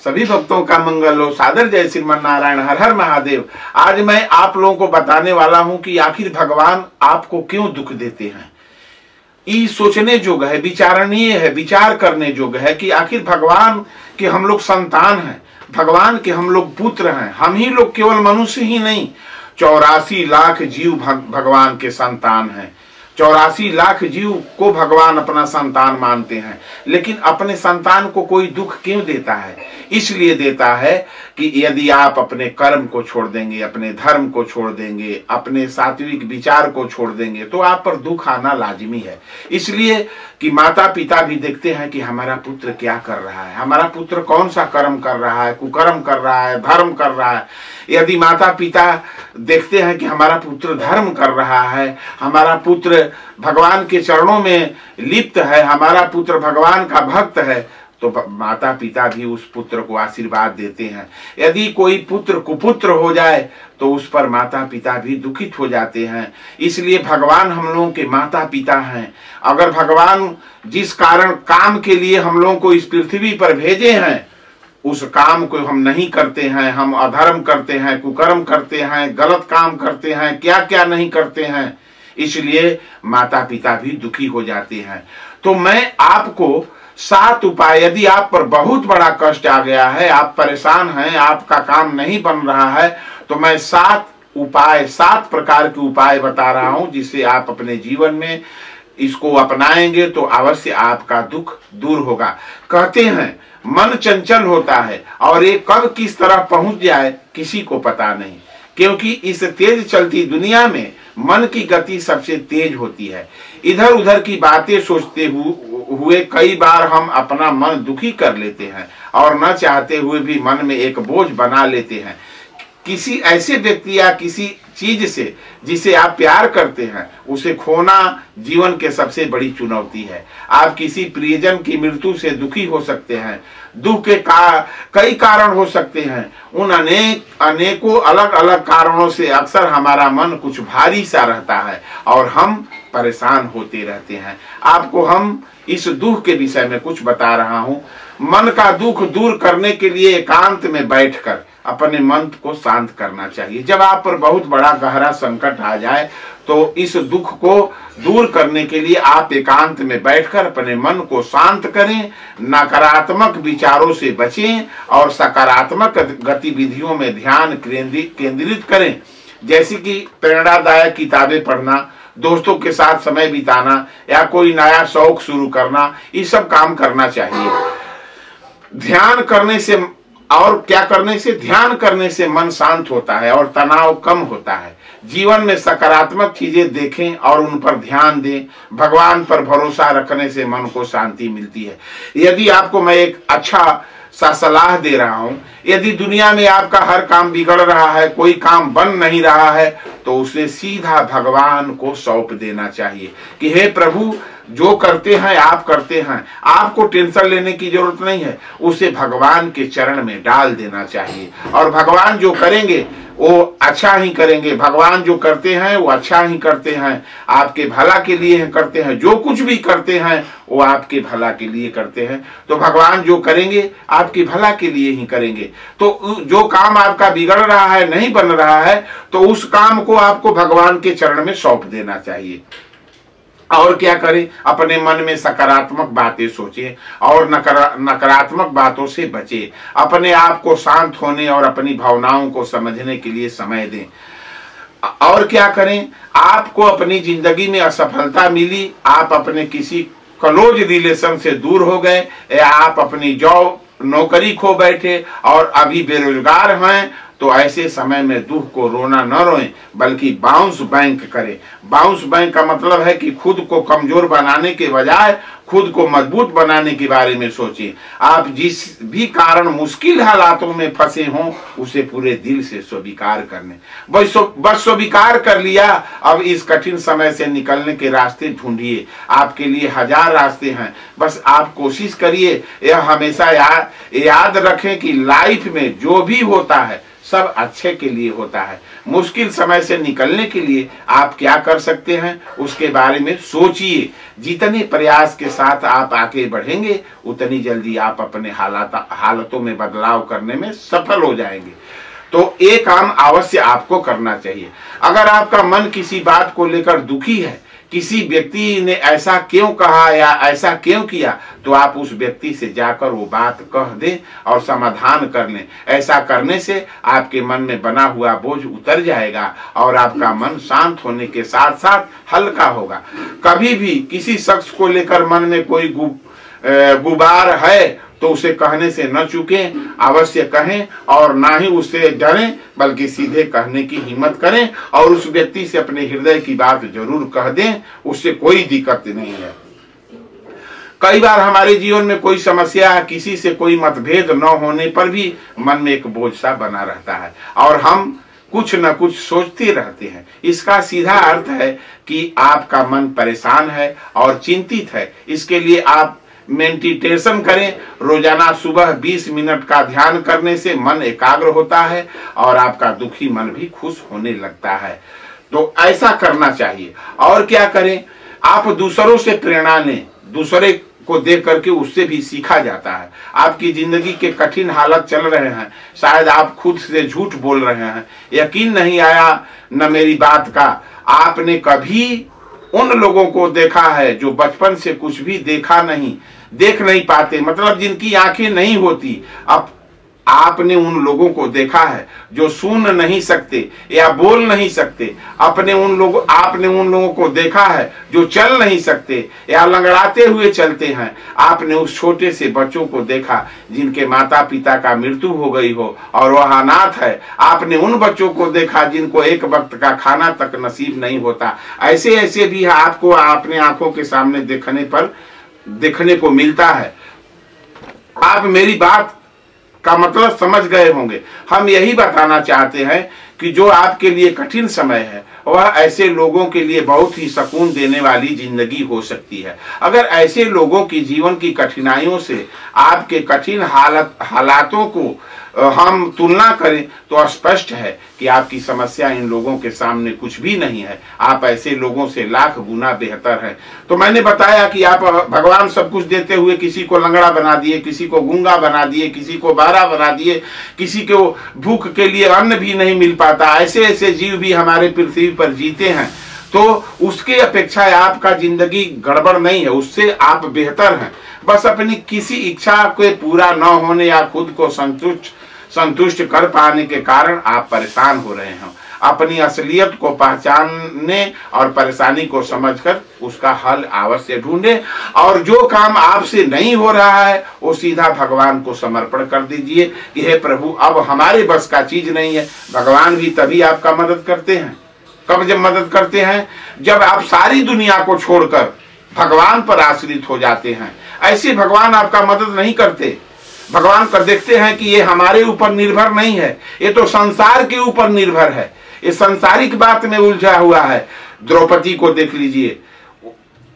सभी भक्तों का मंगल हो। सादर जय श्रीमन नारायण, हर हर महादेव। आज मैं आप लोगों को बताने वाला हूं कि आखिर भगवान आपको क्यों दुख देते हैं। ये सोचने योग्य है, विचारणीय है, विचार करने योग्य है कि आखिर भगवान के हम लोग संतान हैं, भगवान के हम लोग पुत्र हैं। हम ही लोग केवल मनुष्य ही नहीं, 84 लाख जीव भगवान के संतान हैं। 84 लाख जीव को भगवान अपना संतान मानते हैं। लेकिन अपने संतान को कोई दुख क्यों देता है? इसलिए देता है कि यदि आप अपने कर्म को छोड़ देंगे, अपने धर्म को छोड़ देंगे, अपने सात्विक विचार को छोड़ देंगे तो आप पर दुख आना लाजमी है। इसलिए कि माता पिता भी देखते हैं कि हमारा पुत्र क्या कर रहा है, हमारा पुत्र कौन सा कर्म कर रहा है, कुकर्म कर रहा है, धर्म कर रहा है। यदि माता पिता देखते हैं कि हमारा पुत्र धर्म कर रहा है, हमारा पुत्र भगवान के चरणों में लिप्त है, हमारा पुत्र भगवान का भक्त है, तो माता पिता भी उस पुत्र को आशीर्वाद देते हैं। यदि कोई पुत्र कुपुत्र हो जाए तो उस पर माता पिता भी दुखित हो जाते हैं। इसलिए भगवान हम लोगों के माता पिता हैं। अगर भगवान जिस कारण काम के लिए हम लोगों को इस पृथ्वी पर भेजे हैं, उस काम को हम नहीं करते हैं, हम अधर्म करते हैं, कुकर्म करते हैं, गलत काम करते हैं, क्या क्या नहीं करते हैं, इसलिए माता पिता भी दुखी हो जाते हैं। तो मैं आपको 7 उपाय, यदि आप पर बहुत बड़ा कष्ट आ गया है, आप परेशान हैं, आपका काम नहीं बन रहा है, तो मैं 7 उपाय, 7 प्रकार के उपाय बता रहा हूं, जिससे आप अपने जीवन में इसको अपनाएंगे तो अवश्य आपका दुख दूर होगा। कहते हैं मन चंचल होता है और ये कब किस तरह पहुंच जाए किसी को पता नहीं, क्योंकि इस तेज चलती दुनिया में मन की गति सबसे तेज होती है। इधर उधर की बातें सोचते हुए कई बार हम अपना मन दुखी कर लेते हैं और न चाहते हुए भी मन में एक बोझ बना लेते हैं। किसी ऐसे व्यक्ति या किसी चीज से जिसे आप प्यार करते हैं, उसे खोना जीवन के सबसे बड़ी चुनौती है। आप किसी प्रियजन की मृत्यु से दुखी हो सकते हैं। दुख के कई कारण हो सकते हैं। उन अनेकों अलग अलग कारणों से अक्सर हमारा मन कुछ भारी सा रहता है और हम परेशान होते रहते हैं। आपको हम इस दुख के विषय में कुछ बता रहा हूं। मन का दुख दूर करने के लिए एकांत में बैठकर अपने मन को शांत करना चाहिए। जब आप पर बहुत बड़ा गहरा संकट आ जाए तो इस दुख को दूर करने के लिए आप एकांत में बैठकर अपने मन को शांत करें, नकारात्मक विचारों से बचें और सकारात्मक गतिविधियों में ध्यान केंद्रित करें, जैसे कि प्रेरणादायक किताबें पढ़ना, दोस्तों के साथ समय बिताना या कोई नया शौक शुरू करना, ये सब काम करना चाहिए। ध्यान करने से और क्या करने से, ध्यान करने से मन शांत होता है और तनाव कम होता है। जीवन में सकारात्मक चीजें देखें और उन पर ध्यान दें। भगवान पर भरोसा रखने से मन को शांति मिलती है। यदि आपको मैं एक अच्छा सा सलाह दे रहा हूं, यदि दुनिया में आपका हर काम बिगड़ रहा है, कोई काम बन नहीं रहा है, तो उसे सीधा भगवान को सौंप देना चाहिए कि हे प्रभु, जो करते हैं आप करते हैं, आपको टेंशन लेने की जरूरत नहीं है। उसे भगवान के चरण में डाल देना चाहिए और भगवान जो करेंगे वो अच्छा ही करेंगे। भगवान जो करते हैं वो अच्छा ही करते हैं, आपके भला के लिए करते हैं। जो कुछ भी करते हैं वो आपके भला के लिए करते हैं। तो भगवान जो करेंगे आपके भला के लिए ही करेंगे। तो जो काम आपका बिगड़ रहा है, नहीं बन रहा है, तो उस काम को आपको भगवान के चरण में सौंप देना चाहिए। और क्या करें, अपने मन में सकारात्मक बातें सोचें और नकारात्मक बातों से बचें। अपने आप को शांत होने और अपनी भावनाओं को समझने के लिए समय दें। और क्या करें, आपको अपनी जिंदगी में असफलता मिली, आप अपने किसी क्लोज रिलेशन से दूर हो गए, या आप अपनी जॉब नौकरी खो बैठे और अभी बेरोजगार हैं, तो ऐसे समय में दुख को रोना न रोएं, बल्कि बाउंस बैंक करें। बाउंस बैंक का मतलब है कि खुद को कमजोर बनाने के बजाय खुद को मजबूत बनाने के बारे में सोचें। आप जिस भी कारण मुश्किल हालातों में फंसे हों, उसे पूरे दिल से स्वीकार करने। बस स्वीकार कर लिया, अब इस कठिन समय से निकलने के रास्ते ढूंढिए। आपके लिए 1000 रास्ते हैं, बस आप कोशिश करिए। यह हमेशा याद रखें कि लाइफ में जो भी होता है सब अच्छे के लिए होता है। मुश्किल समय से निकलने के लिए आप क्या कर सकते हैं उसके बारे में सोचिए। जितने प्रयास के साथ आप आगे बढ़ेंगे उतनी जल्दी आप अपने हालातों में बदलाव करने में सफल हो जाएंगे। तो एक काम अवश्य आपको करना चाहिए। अगर आपका मन किसी बात को लेकर दुखी है, किसी व्यक्ति ने ऐसा क्यों कहा या ऐसा क्यों किया, तो आप उस व्यक्ति से जाकर वो बात कह दें और समाधान कर लें। ऐसा करने से आपके मन में बना हुआ बोझ उतर जाएगा और आपका मन शांत होने के साथ साथ हल्का होगा। कभी भी किसी शख्स को लेकर मन में कोई गुबार है तो उसे कहने से न चूकें, अवश्य कहें और ना ही उससे डरें बल्कि सीधे कहने की हिम्मत करें और उस व्यक्ति से अपने हृदय की बात जरूर कह दें, उससे कोई दिक्कत नहीं है। कई बार हमारे जीवन में कोई समस्या है, किसी से कोई मतभेद न होने पर भी मन में एक बोझ सा बना रहता है और हम कुछ न कुछ सोचते रहते हैं। इसका सीधा अर्थ है कि आपका मन परेशान है और चिंतित है। इसके लिए आप मेडिटेशन करें। रोजाना सुबह 20 मिनट का ध्यान करने से मन एकाग्र होता है और आपका दुखी मन भी खुश होने लगता है। तो ऐसा करना चाहिए। और क्या करें, आप दूसरों से प्रेरणा लें। दूसरे को देख करके उससे भी सीखा जाता है। आपकी जिंदगी के कठिन हालत चल रहे हैं, शायद आप खुद से झूठ बोल रहे हैं, यकीन नहीं आया न मेरी बात का। आपने कभी उन लोगों को देखा है जो बचपन से कुछ भी देख नहीं पाते, मतलब जिनकी आंखें नहीं होती। अब आपने उन लोगों को देखा है जो सुन नहीं सकते या बोल नहीं सकते। आपने उन लोगों को देखा है जो चल नहीं सकते या लंगड़ाते हुए चलते हैं। आपने उस छोटे से बच्चों को देखा जिनके माता पिता का मृत्यु हो गई हो और वह अनाथ है। आपने उन बच्चों को देखा जिनको एक वक्त का खाना तक नसीब नहीं होता। ऐसे भी आपको अपने आंखों के सामने देखने को मिलता है। आप मेरी बात का मतलब समझ गए होंगे। हम यही बताना चाहते हैं कि जो आपके लिए कठिन समय है वह ऐसे लोगों के लिए बहुत ही सुकून देने वाली जिंदगी हो सकती है। अगर ऐसे लोगों की जीवन की कठिनाइयों से आपके कठिन हालातों को हम तुलना करें तो स्पष्ट है कि आपकी समस्या इन लोगों के सामने कुछ भी नहीं है। आप ऐसे लोगों से लाख गुना बेहतर हैं। तो मैंने बताया कि आप भगवान सब कुछ देते हुए किसी को लंगड़ा बना दिए, किसी को गूंगा बना दिए, किसी को बहरा बना दिए, किसी को भूख के लिए अन्न भी नहीं मिल पाता। ऐसे जीव भी हमारे पृथ्वी पर जीते हैं। तो उसके अपेक्षा आपका जिंदगी गड़बड़ नहीं है, उससे आप बेहतर हैं। बस अपनी किसी इच्छा के पूरा न होने या खुद को संतुष्ट कर पाने के कारण आप परेशान हो रहे हैं। अपनी असलियत को पहचानने और परेशानी को समझकर उसका हल अवश्य ढूंढें और जो काम आपसे नहीं हो रहा है वो सीधा भगवान को समर्पण कर दीजिए कि हे प्रभु अब हमारे बस का चीज नहीं है। भगवान भी तभी आपका मदद करते हैं। कब जब मदद करते हैं? जब आप सारी दुनिया को छोड़कर भगवान पर आश्रित हो जाते हैं। ऐसे भगवान आपका मदद नहीं करते। भगवान कर देखते हैं कि ये हमारे ऊपर निर्भर नहीं है, ये तो संसार के ऊपर निर्भर है, ये सांसारिक बात में उलझा हुआ है। द्रौपदी को देख लीजिए,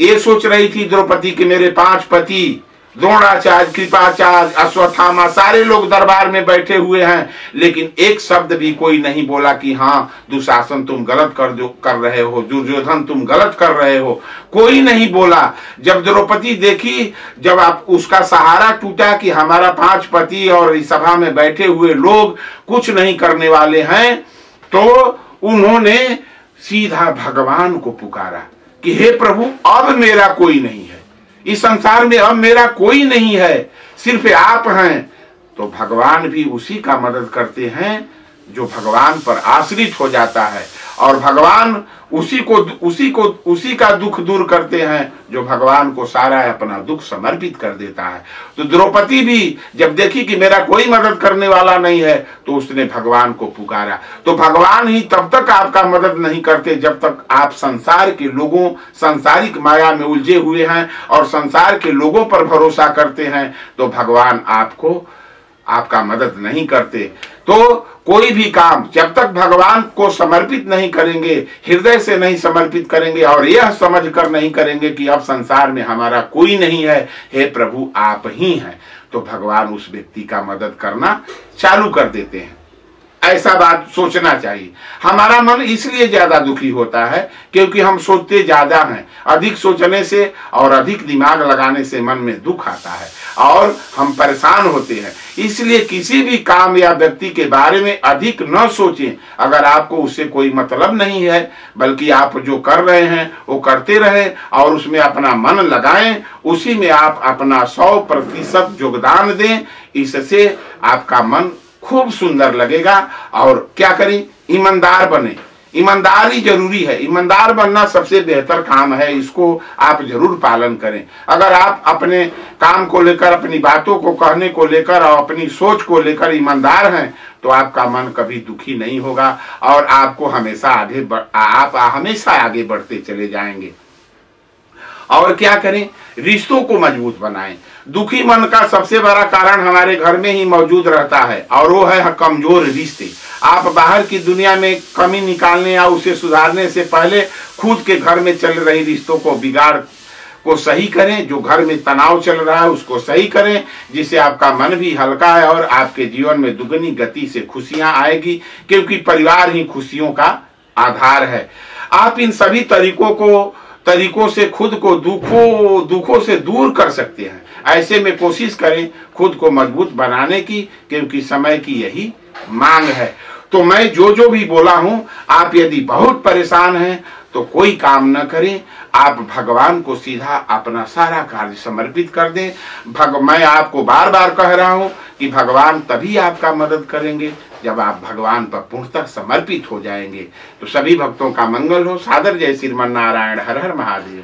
ये सोच रही थी द्रौपदी कि मेरे 5 पति द्रोणाचार्य, कृपाचार्य, अश्वत्थामा सारे लोग दरबार में बैठे हुए हैं, लेकिन एक शब्द भी कोई नहीं बोला कि हाँ दुशासन तुम गलत कर रहे हो, दुर्योधन तुम गलत कर रहे हो। कोई नहीं बोला। जब द्रौपदी देखी, जब आप उसका सहारा टूटा कि हमारा 5 पति और इस सभा में बैठे हुए लोग कुछ नहीं करने वाले हैं, तो उन्होंने सीधा भगवान को पुकारा कि हे प्रभु अब मेरा कोई नहीं है, इस संसार में अब मेरा कोई नहीं है, सिर्फ आप हैं। तो भगवान भी उसी का मदद करते हैं जो भगवान पर आश्रित हो जाता है और भगवान उसी का दुख दूर करते हैं जो भगवान को सारा अपना दुख समर्पित कर देता है। तो द्रौपदी भी जब देखी कि मेरा कोई मदद करने वाला नहीं है तो उसने भगवान को पुकारा। तो भगवान ही तब तक आपका मदद नहीं करते जब तक आप संसार के लोगों, सांसारिक माया में उलझे हुए हैं और संसार के लोगों पर भरोसा करते हैं तो भगवान आपका मदद नहीं करते। तो कोई भी काम जब तक भगवान को समर्पित नहीं करेंगे, हृदय से नहीं समर्पित करेंगे और यह समझ कर नहीं करेंगे कि अब संसार में हमारा कोई नहीं है, हे प्रभु आप ही हैं, तो भगवान उस व्यक्ति का मदद करना चालू कर देते हैं। ऐसा बात सोचना चाहिए। हमारा मन इसलिए ज्यादा दुखी होता है क्योंकि हम सोचते ज्यादा हैं। अधिक सोचने से और अधिक दिमाग लगाने से मन में दुख आता है और हम परेशान होते हैं। इसलिए किसी भी काम या व्यक्ति के बारे में अधिक न सोचें। अगर आपको उससे कोई मतलब नहीं है, बल्कि आप जो कर रहे हैं वो करते रहे और उसमें अपना मन लगाएं, उसी में आप अपना 100% योगदान दें। इससे आपका मन खूब सुंदर लगेगा। और क्या करें, ईमानदार बने। ईमानदारी जरूरी है। ईमानदार बनना सबसे बेहतर काम है, इसको आप जरूर पालन करें। अगर आप अपने काम को लेकर, अपनी बातों को कहने को लेकर और अपनी सोच को लेकर ईमानदार हैं तो आपका मन कभी दुखी नहीं होगा और आपको हमेशा आप हमेशा आगे बढ़ते चले जाएंगे। और क्या करें, रिश्तों को मजबूत बनाएं। दुखी मन का सबसे बड़ा कारण हमारे घर में ही मौजूद रहता है और वो है कमजोर रिश्ते। आप बाहर की दुनिया में कमी निकालने या उसे सुधारने से पहले खुद के घर में चल रही रिश्तों को बिगाड़ को सही करें। जो घर में तनाव चल रहा है उसको सही करें, जिससे आपका मन भी हल्का है और आपके जीवन में दुगनी गति से खुशियां आएगी, क्योंकि परिवार ही खुशियों का आधार है। आप इन सभी तरीकों से खुद को दुखों से दूर कर सकते हैं। ऐसे में कोशिश करें खुद को मजबूत बनाने की, क्योंकि समय की यही मांग है। तो मैं जो भी बोला हूं, आप यदि बहुत परेशान हैं तो कोई काम न करें। आप भगवान को सीधा अपना सारा कार्य समर्पित कर दें। मैं आपको बार बार कह रहा हूं कि भगवान तभी आपका मदद करेंगे जब आप भगवान पर पूर्णतः समर्पित हो जाएंगे। तो सभी भक्तों का मंगल हो। सादर जय श्रीमन नारायण। हर हर महादेव।